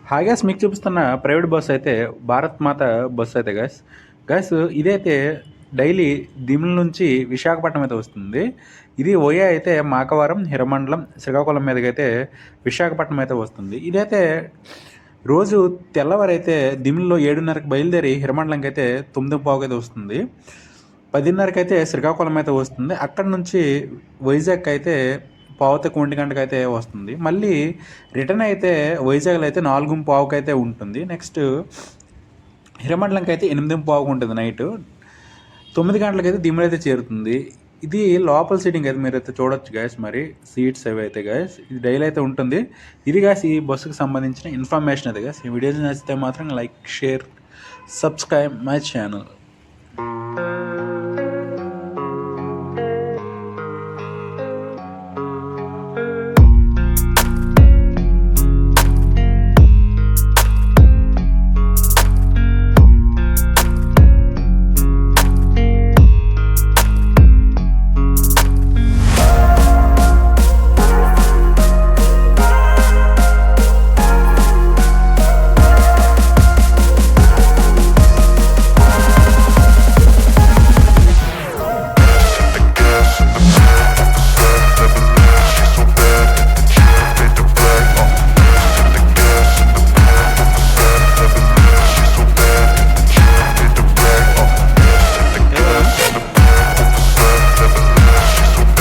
Hi gas, మీకు చూపిస్తున్న private bus అయితే భారత్ మాత బస్ అయితే గ్యాస్ గ్యాస్ ఇదైతే డైలీ దిమ్ల నుంచి విశాఖపట్నం అయితే వస్తుంది. ఇది ఓయా అయితే మాకవరం, హిరమండలం, శ్రీకాకుళం మీదకి అయితే విశాఖపట్నం అయితే వస్తుంది. ఇదైతే రోజు తెల్లవారైతే దిమ్లో 7:30కి బయలుదేరి హిరమండలంకి అయితే 9:15 అయితే వస్తుంది. 10:30కి అయితే శ్రీకాకుళం అయితే వస్తుంది. అక్కడ నుంచి వైజాగ్ అయితే పావుతకు 1 గంటకు అయితే వస్తుంది. మళ్ళీ రిటర్న్ అయితే వైజాగ్లో అయితే 4:15కి అయితే ఉంటుంది. నెక్స్ట్ హిరమండలంకి అయితే 8:15కు ఉంటుంది. నైట్ 9 గంటలకి అయితే దిమ్మ అయితే చేరుతుంది. ఇది లోపల సీటింగ్ అయితే మీరు అయితే చూడొచ్చు గ్యాస్. మరి సీట్స్ అవి అయితే గ్యాస్ ఇది డైలీ అయితే ఉంటుంది. ఇది గ్యాస్ ఈ బస్సుకు సంబంధించిన ఇన్ఫర్మేషన్ అయితే గ్యాస్. ఈ వీడియోస్ నచ్చితే మాత్రం like, share, subscribe my channel.